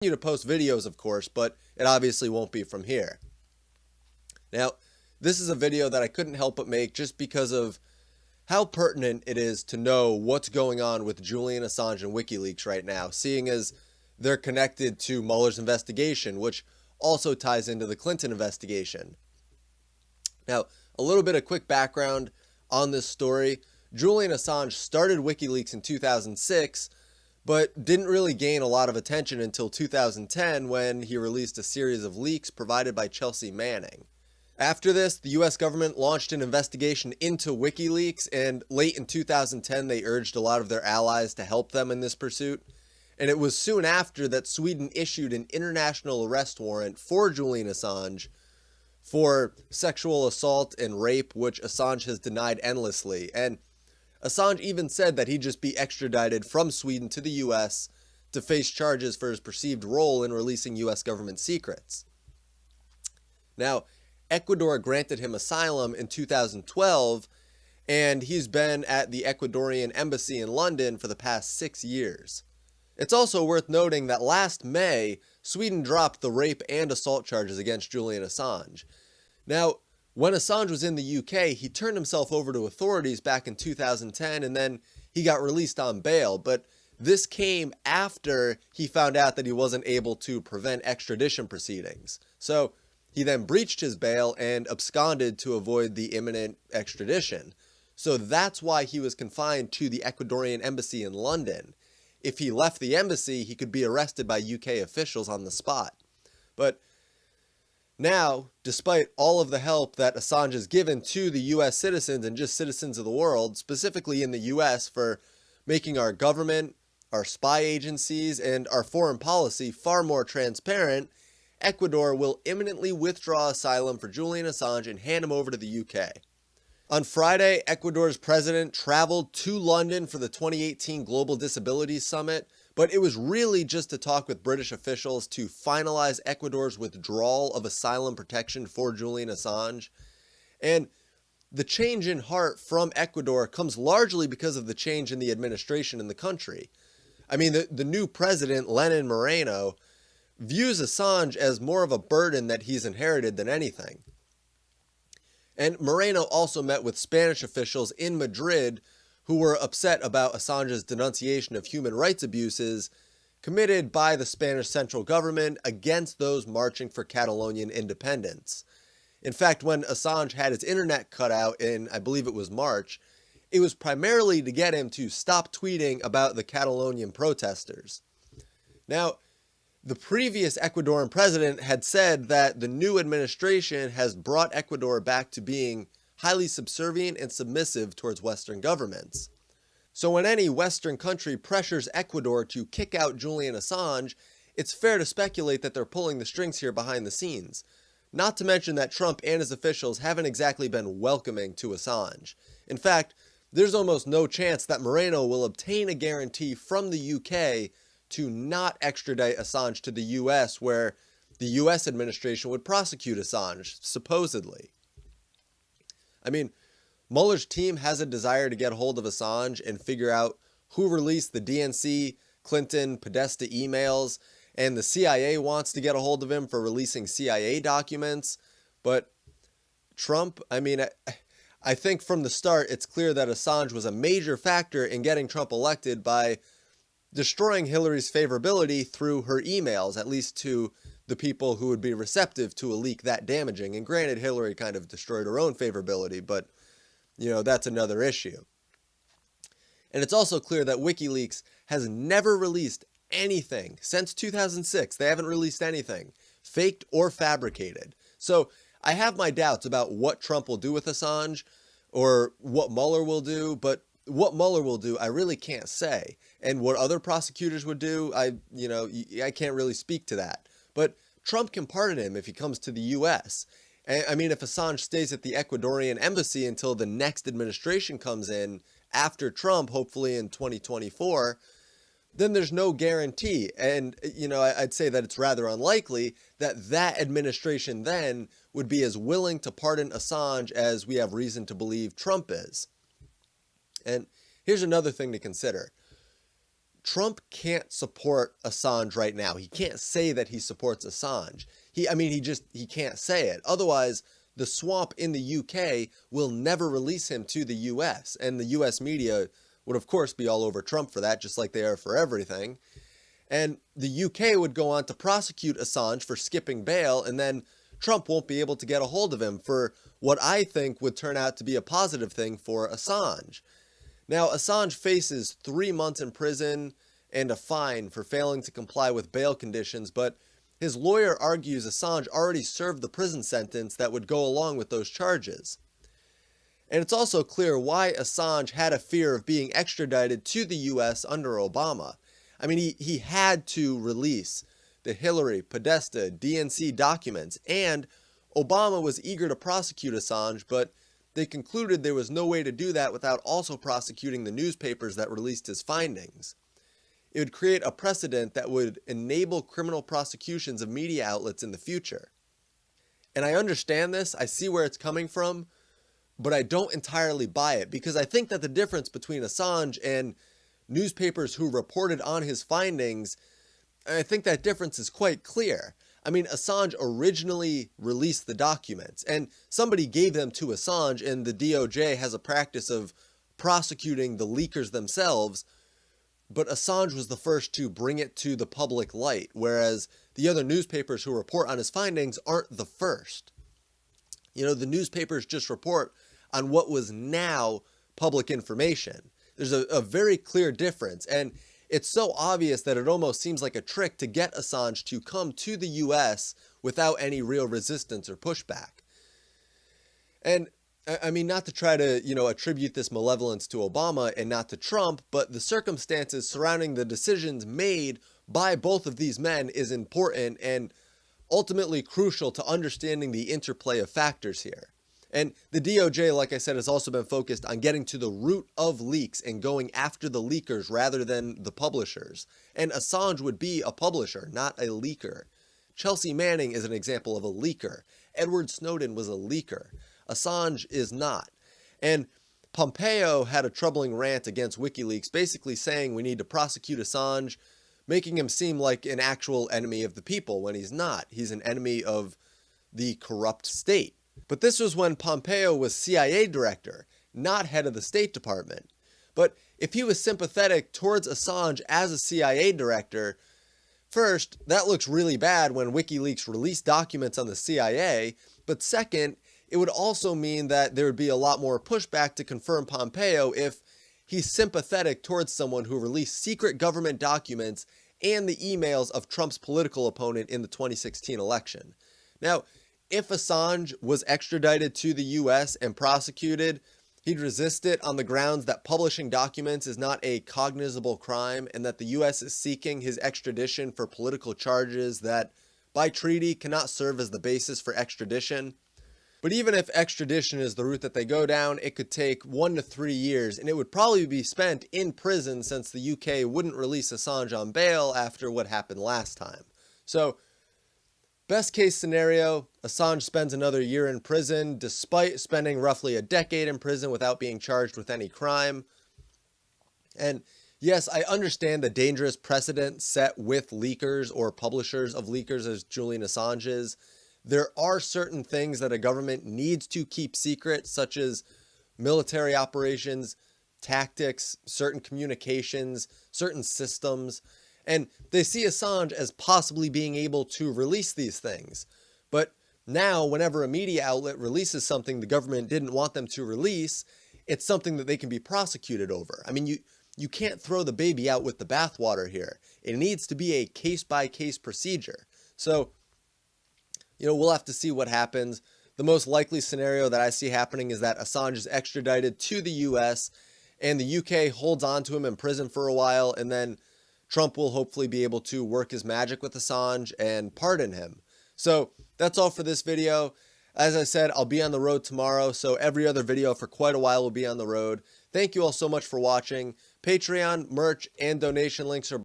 to post videos, of course, but it obviously won't be from here. Now, this is a video that I couldn't help but make just because of how pertinent it is to know what's going on with Julian Assange and WikiLeaks right now, seeing as they're connected to Mueller's investigation, which also ties into the Clinton investigation. Now, a little bit of quick background on this story. Julian Assange started WikiLeaks in 2006, but didn't really gain a lot of attention until 2010 when he released a series of leaks provided by Chelsea Manning. After this, the US government launched an investigation into WikiLeaks, and late in 2010 they urged a lot of their allies to help them in this pursuit. And it was soon after that Sweden issued an international arrest warrant for Julian Assange for sexual assault and rape, which Assange has denied endlessly. And Assange even said that he'd just be extradited from Sweden to the US to face charges for his perceived role in releasing US government secrets. Now, Ecuador granted him asylum in 2012, and he's been at the Ecuadorian embassy in London for the past 6 years. It's also worth noting that last May, Sweden dropped the rape and assault charges against Julian Assange. Now, when Assange was in the UK, he turned himself over to authorities back in 2010, and then he got released on bail. But this came after he found out that he wasn't able to prevent extradition proceedings. So he then breached his bail and absconded to avoid the imminent extradition. So that's why he was confined to the Ecuadorian embassy in London. If he left the embassy, he could be arrested by UK officials on the spot. But now, despite all of the help that Assange has given to the US citizens and just citizens of the world, specifically in the US, for making our government, our spy agencies, and our foreign policy far more transparent, Ecuador will imminently withdraw asylum for Julian Assange and hand him over to the UK. On Friday, Ecuador's president traveled to London for the 2018 Global Disability Summit, but it was really just to talk with British officials to finalize Ecuador's withdrawal of asylum protection for Julian Assange. And the change in heart from Ecuador comes largely because of the change in the administration in the country. I mean, the new president, Lenin Moreno, views Assange as more of a burden that he's inherited than anything. And Moreno also met with Spanish officials in Madrid who were upset about Assange's denunciation of human rights abuses committed by the Spanish central government against those marching for Catalonian independence. In fact, when Assange had his internet cut out in, I believe it was March, it was primarily to get him to stop tweeting about the Catalonian protesters. Now, the previous Ecuadorian president had said that the new administration has brought Ecuador back to being highly subservient and submissive towards Western governments. So when any Western country pressures Ecuador to kick out Julian Assange, it's fair to speculate that they're pulling the strings here behind the scenes. Not to mention that Trump and his officials haven't exactly been welcoming to Assange. In fact, there's almost no chance that Moreno will obtain a guarantee from the UK to not extradite Assange to the US, where the US administration would prosecute Assange, supposedly. I mean, Mueller's team has a desire to get hold of Assange and figure out who released the DNC, Clinton, Podesta emails, and the CIA wants to get a hold of him for releasing CIA documents. But Trump, I think from the start it's clear that Assange was a major factor in getting Trump elected by destroying Hillary's favorability through her emails, at least to the people who would be receptive to a leak that damaging. And granted, Hillary kind of destroyed her own favorability, but, that's another issue. And it's also clear that WikiLeaks has never released anything since 2006. They haven't released anything, faked or fabricated. So I have my doubts about what Trump will do with Assange or what Mueller will do, but what Mueller will do, I really can't say. And what other prosecutors would do, I can't really speak to that. But Trump can pardon him if he comes to the US. I mean, if Assange stays at the Ecuadorian embassy until the next administration comes in after Trump, hopefully in 2024, then there's no guarantee. And, I'd say that it's rather unlikely that that administration then would be as willing to pardon Assange as we have reason to believe Trump is. And here's another thing to consider. Trump can't support Assange right now. He can't say that he supports Assange. He can't say it. Otherwise, the swamp in the UK will never release him to the US, and the US media would of course be all over Trump for that, just like they are for everything. And the UK would go on to prosecute Assange for skipping bail, and then Trump won't be able to get a hold of him for what I think would turn out to be a positive thing for Assange. Now, Assange faces 3 months in prison and a fine for failing to comply with bail conditions, but his lawyer argues Assange already served the prison sentence that would go along with those charges. And it's also clear why Assange had a fear of being extradited to the US under Obama. He had to release the Hillary, Podesta, DNC documents, and Obama was eager to prosecute Assange, but they concluded there was no way to do that without also prosecuting the newspapers that released his findings. It would create a precedent that would enable criminal prosecutions of media outlets in the future. And I understand this, I see where it's coming from, but I don't entirely buy it, because I think that the difference between Assange and newspapers who reported on his findings, I think that difference is quite clear. Assange originally released the documents, and somebody gave them to Assange, and the DOJ has a practice of prosecuting the leakers themselves, but Assange was the first to bring it to the public light, whereas the other newspapers who report on his findings aren't the first. The newspapers just report on what was now public information. There's a very clear difference, and it's so obvious that it almost seems like a trick to get Assange to come to the US without any real resistance or pushback. And not to try to, attribute this malevolence to Obama and not to Trump, but the circumstances surrounding the decisions made by both of these men is important and ultimately crucial to understanding the interplay of factors here. And the DOJ, like I said, has also been focused on getting to the root of leaks and going after the leakers rather than the publishers. And Assange would be a publisher, not a leaker. Chelsea Manning is an example of a leaker. Edward Snowden was a leaker. Assange is not. And Pompeo had a troubling rant against WikiLeaks, basically saying we need to prosecute Assange, making him seem like an actual enemy of the people when he's not. He's an enemy of the corrupt state. But this was when Pompeo was CIA director, not head of the State Department. But if he was sympathetic towards Assange as a CIA director, first, that looks really bad when WikiLeaks released documents on the CIA, but second, it would also mean that there would be a lot more pushback to confirm Pompeo if he's sympathetic towards someone who released secret government documents and the emails of Trump's political opponent in the 2016 election. Now, if Assange was extradited to the US and prosecuted, he'd resist it on the grounds that publishing documents is not a cognizable crime and that the US is seeking his extradition for political charges that, by treaty, cannot serve as the basis for extradition. But even if extradition is the route that they go down, it could take 1 to 3 years, and it would probably be spent in prison since the UK wouldn't release Assange on bail after what happened last time. So, best case scenario, Assange spends another year in prison, despite spending roughly a decade in prison without being charged with any crime. And yes, I understand the dangerous precedent set with leakers or publishers of leakers as Julian Assange is. There are certain things that a government needs to keep secret, such as military operations, tactics, certain communications, certain systems. And they see Assange as possibly being able to release these things. But now, whenever a media outlet releases something the government didn't want them to release, it's something that they can be prosecuted over. You can't throw the baby out with the bathwater here. It needs to be a case-by-case procedure. So, we'll have to see what happens. The most likely scenario that I see happening is that Assange is extradited to the US and the UK holds on to him in prison for a while, and then Trump will hopefully be able to work his magic with Assange and pardon him. So that's all for this video. As I said, I'll be on the road tomorrow, so every other video for quite a while will be on the road. Thank you all so much for watching. Patreon, merch, and donation links are